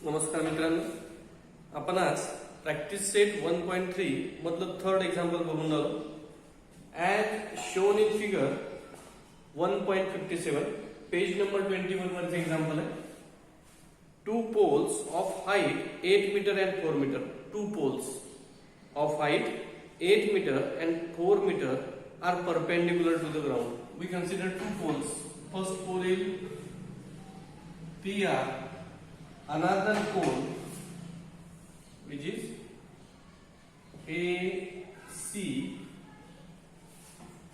नमस्कार मित्रांनो, आपण आज प्रॅक्टिस सेट 1.3 मधलं थर्ड एक्झाम्पल बघून आलो. As shown in figure 1.57 page number 21 वरचे एक्झाम्पल आहे. Two poles of height 8 metre and 4 metre. Two poles of height 8 metre and 4 metre are perpendicular to the ground. We consider two poles. First pole is PR, another pole which is AC.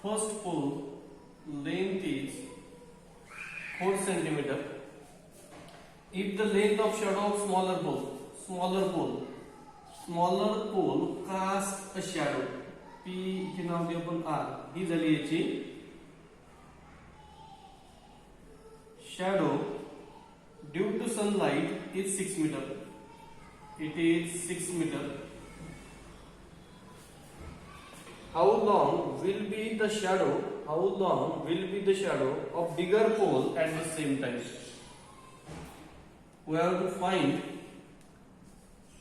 First pole length is 4 centimeter. If the length of shadow of smaller pole cast a shadow, P इथे नाव देऊ आपण R, ही झाली याची shadow due to sunlight is 6 meter. It is 6 meter. How long will be the shadow of bigger pole at the same time? We have to find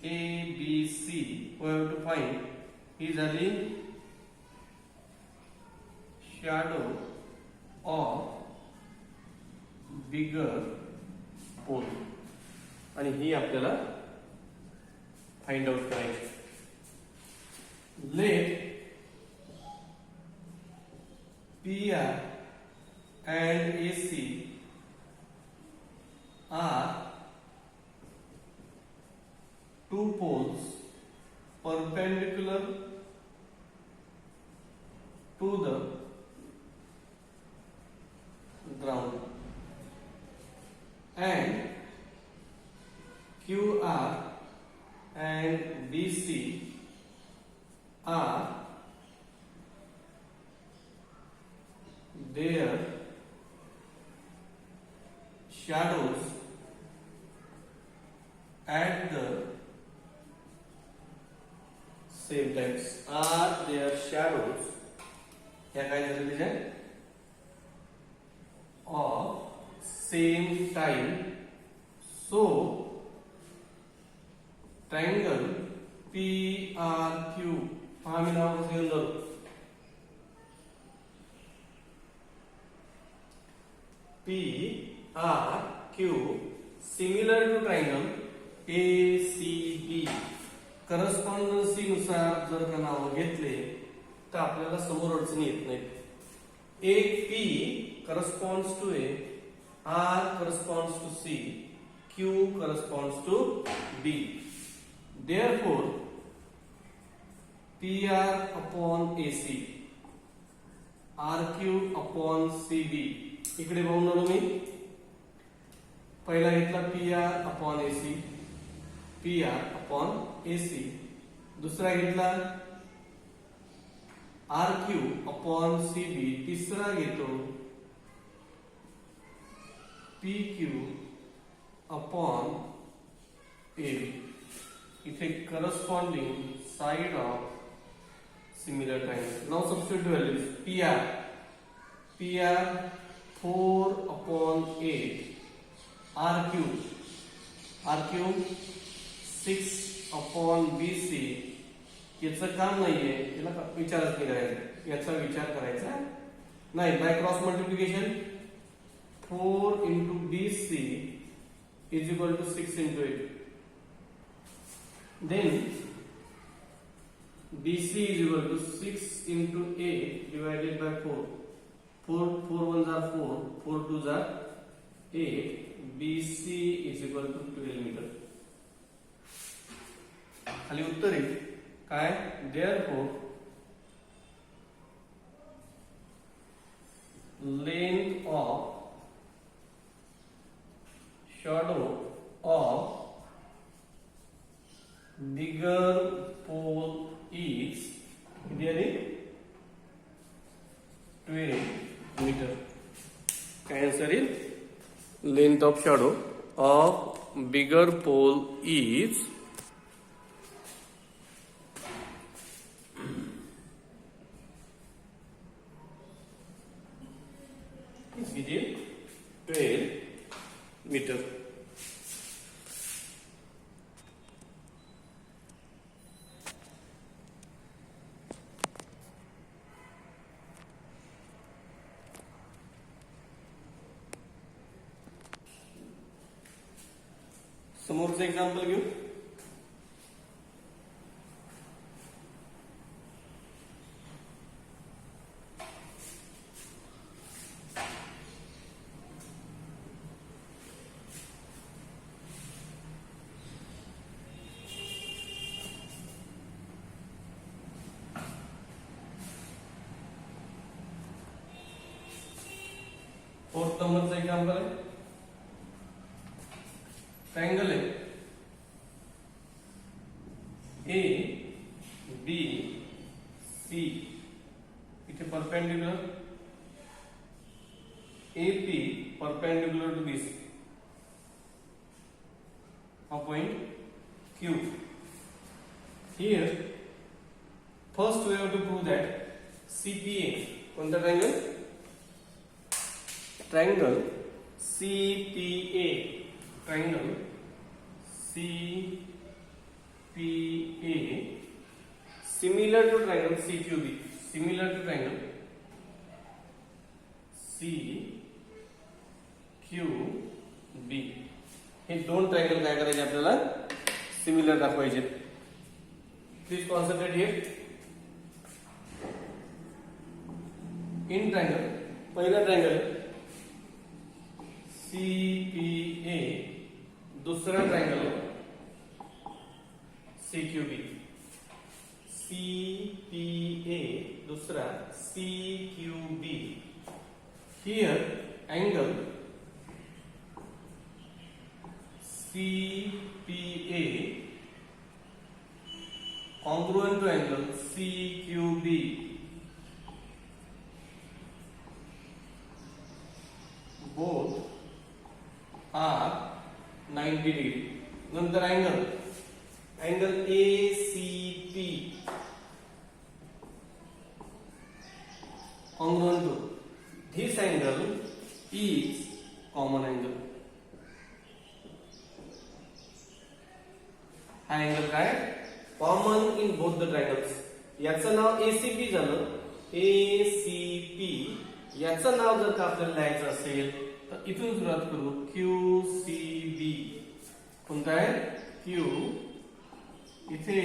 A, B, C. We have to find ही झाली shadow of bigger pole आणि ही आपल्याला find out करायची. Let PR and AC are two poles perpendicular to the ground, and QR and BC are their shadows at the same times. Are their shadows क्या काय झालं तिथे of same time. So triangle PRQ हा मी नाव कसं घेऊन जातो PRQ similar to triangle ACB. करस्पॉन्डन्सी नुसार जर का नाव घेतले तर आपल्याला समोर अडचणी येत नाहीत. एक P corresponds to A, R corresponds to C, Q corresponds to B. Therefore, PR upon AC, RQ upon CB. इकडे बघून आलो मी. पहिला घेतला PR upon AC, PR upon AC. दुसरा घेतला RQ upon CB. तिसरा घेतो PQ upon AB. इथे corresponding side of similar triangle. Now substitute values. PR 4 upon 8. RQ 6 upon BC. याचं काम नाहीये, याला विचारच नाही करायचा, याचा विचार करायचा नाही. By cross multiplication 4 into BC is equal to 6 into 8. Then BC is equal to 6 into 8 divided by 4. 4 ones are 4, 4 twos are 8. BC is equal to 12 meter. खाली उत्तर आहे काय? Therefore, length of shadow of bigger pole is 12 meter. Answer is length of shadow of bigger pole is within 12 meter. समोरचं example घेऊ. Fourth नंबरचं example आहे. Triangle आहे A B C, इथे perpendicular A P perpendicular to this point Q. Here first we have to prove that CPA, कोणता triangle? Triangle CPA, triangle CPA similar to triangle CQB, similar to triangle CQB. हे दोन triangle काय करायचे आपल्याला? Similar दाखवायचे. Please concentrate here. In triangle, पहिला triangle CPA, दूसरा triangle CQB. CPA दूसरा CQB. Here angle CPA congruent to angle CQB. Both are 90 degree. नंतर angle ACP congruent to this angle is common angle. हा angle काय? Common in both the triangles. याचं नाव ACP झालं. ACP याचं नाव जर का आपल्याला लिहायचं असेल तर इथून सुरुवात करू. QCB कोणता आहे? Q इथे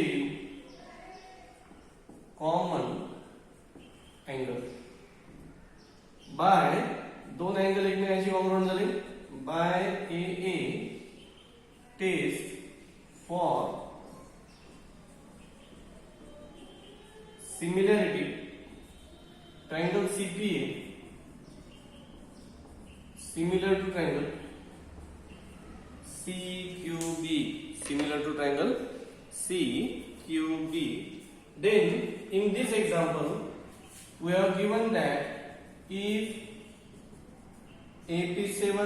कॉमन अँगल बाय दोन अँगल एकमेकांशी कॉन्ग्रुएंट झाले by AA test for similarity. Triangle CPA similar to triangle CQB, similar to triangle CQB. Then in this example we have given that if AP7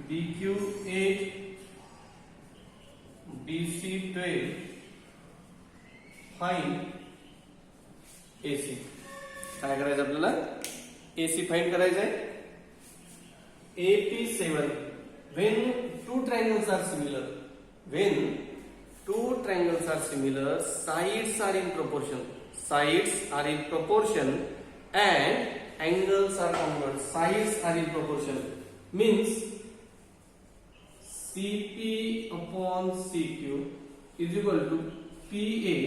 BQ8 BC12 find AC. काय करायचं आपल्याला? AC find करायचं आहे. AP7 when two triangles are similar, when two triangles are similar, sides are in proportion, sides are in proportion and angles are congruent. Sides are in proportion means CP upon CQ is equal to PA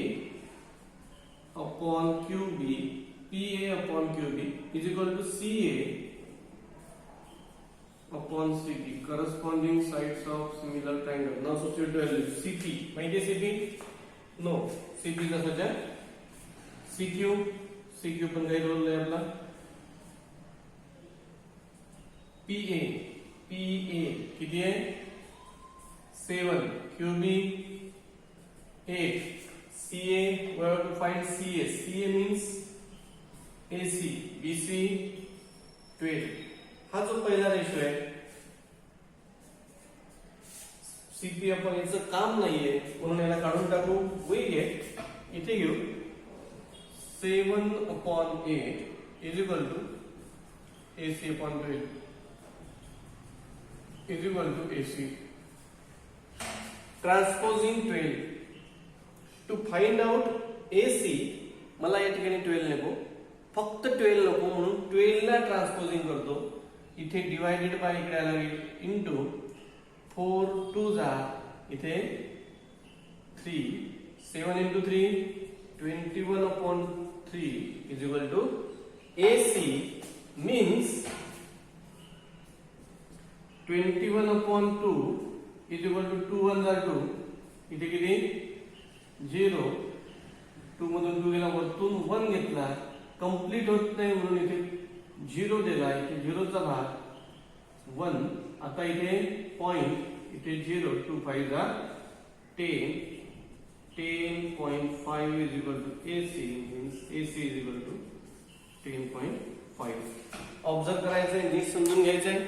upon QB, PA upon QB is equal to CA upon CP, corresponding sides of similar triangle. Now substitute value CP. माहिती आहे CP? No. CP कशाचा? CQ. CQ पण काही role आहे आपला. PA. PA किती आहे? 7. QB 8. CA we have to find CA. CA means AC. BC 12. हा जो पहिला रेशो आहे CP आपण याचं काम नाहीये म्हणून याला काढून टाकू. we get इथे घेऊ 7 upon 8 is equal to AC upon 12 is equal to AC. Transposing 12 to find out AC. मला या ठिकाणी 12 नको, फक्त 12 नको म्हणून 12 ला ट्रान्सपोजिंग करतो. इथे डिवायडेड बाय इकडे आला इंटू 4 2 जा इथे 3 7 into 3 21/3 is equal to AC means 21/2 is equal to 2 1 are 2 इथे किती 0 2 मधून 2 गेला वरतून 1 घेतला कंप्लीट होत नाही म्हणून इथे 0 दिला इथे 0 चा भाग 1 आता इथे पॉइंट इथे 0 2 5 are 10 10.5 is equal to AC means AC is equal to 10.5 observe करायचं आहे नीट समजून घ्यायचं आहे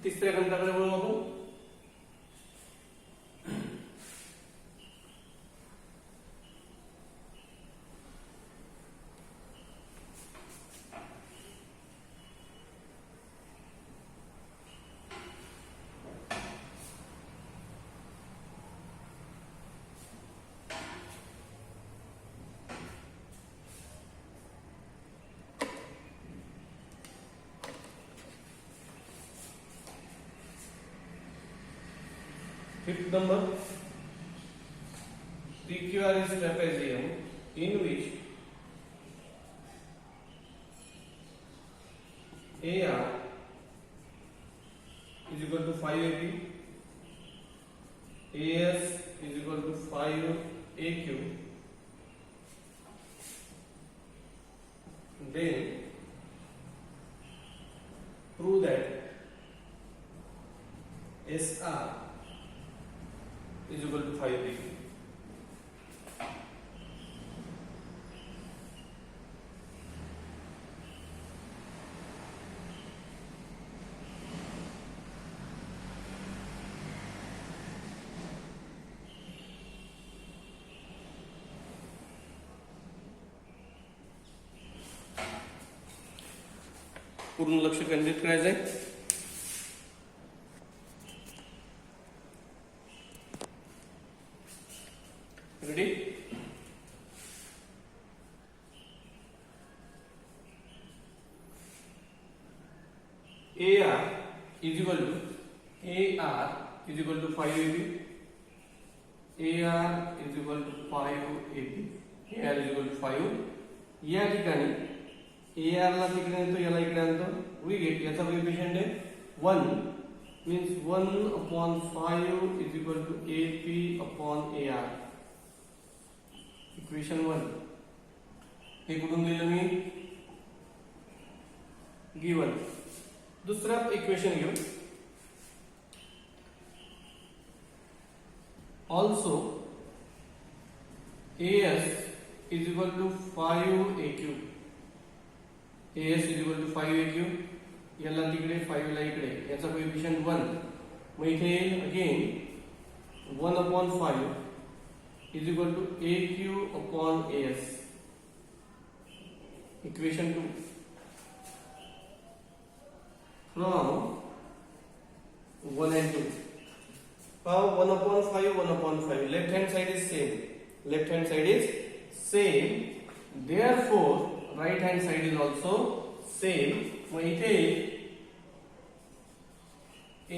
तिसऱ्या गणिताकडे वळू आपण Fifth number, PQR is trapezium in which AR is equal to 5AP, AS is equal to 5AQ, then prove that SR is equal to 5B. पूर्ण लक्ष केंद्रित करायचं आहे Ready? AR is equal to 5AB. AR is equal to 5AB. AR is equal to 5. या ठिकाणी AR ला तिकडे आणतो याला इकडे आणतो we get याचा कोएफिशिएंट आहे 1 means 1/5 is equal to AP upon AR. Equation 1 हे कुठून दिलं मी गिवन दुसरा इक्वेशन घेऊ also AS is equal to 5AQ AS is equal to 5AQ याला तिकडे 5 ला इकडे याचा कोएफिशिएंट 1 मग इथे again 1/5 is equal to AQ upon AS. Equation 2. From 1 and 2. Now 1/5, 1/5. Left hand side is same. Left hand side is same. Therefore, right hand side is also same. मग इथे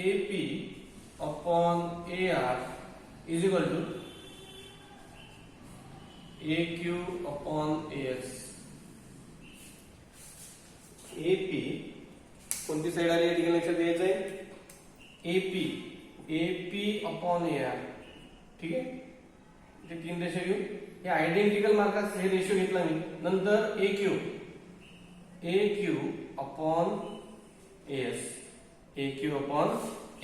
AP upon AR is equal to AQ upon AS. AP कोणती side आली या ठिकाणी लक्षात द्यायचं आहे AP upon AR ठीक आहे इथे तीन रेशो घेऊ हे आयडेंटिकल मार्कास हे रेशो घेतला मी नंतर AQ upon AQ upon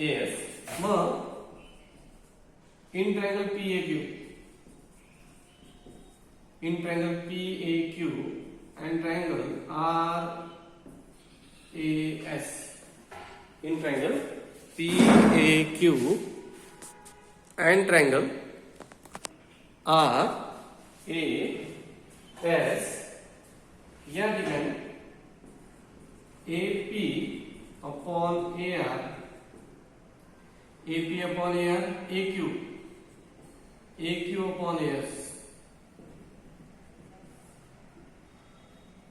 AS mug in triangle PAQ in triangle PAQ and triangle RAS in triangle PAQ and triangle RAS S या ठिकाणी AP upon AR AP upon AR AQ upon AS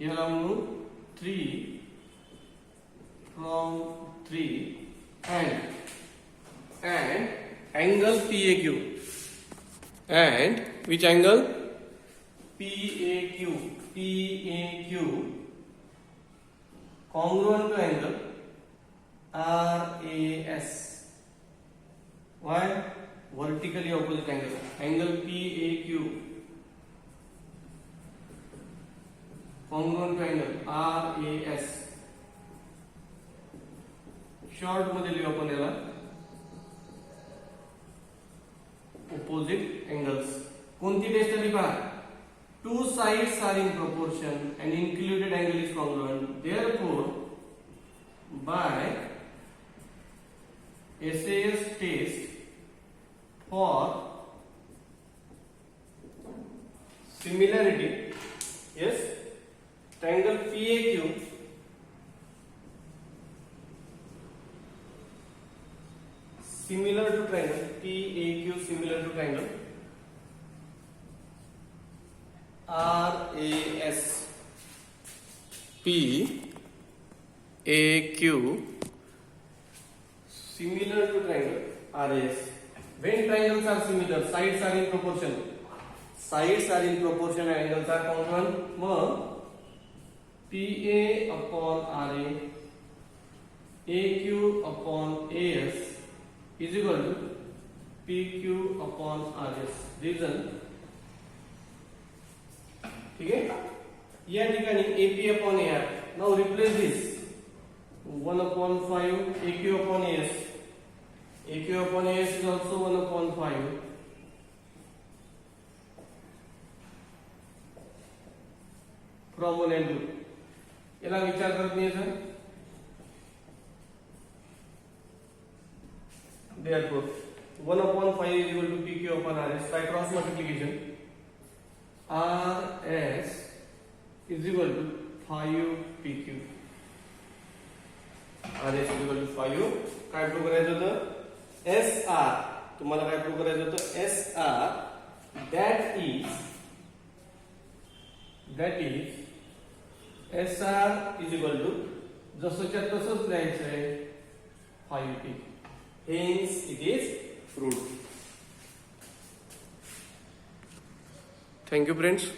याला म्हणू 3 from 3 and angle PAQ and which angle PAQ congruent to angle RAS. Why? Vertically opposite angle PAQ congruent to angle RAS. Short मध्ये लिहू आपण याला opposite angles. कोणती test आली पहा, two sides are in proportion and included angle is congruent. Therefore, by SAS test for similarity, yes, triangle PAQ similar to triangle PAQ similar to triangle RAS. PAQ similar to triangle RAS. When triangles are similar, sides are in proportion. Sides are in proportion, angles are congruent. Mug PA upon RA, AQ upon AS is equal to PQ upon RS. Reason, ठीक है? या ठिकाणी AP upon AR. Now replace this 1 upon 5 AQ upon AS. AQ upon AS is also 1 upon 5 from 1 and 2. याला विचार करत नाही sir. Therefore, 1 upon 5 is equal to PQ upon RS. By cross multiplication, RS is equal to 5 PQ. RS is equal to 5. काय prove करायचं होतं? SR. तुम्हाला काय prove करायचं होतं? SR that is SR is equal to जसंच्या तसंच लिहायचं आहे 5 PQ. Hence it is proved. Thank you friends.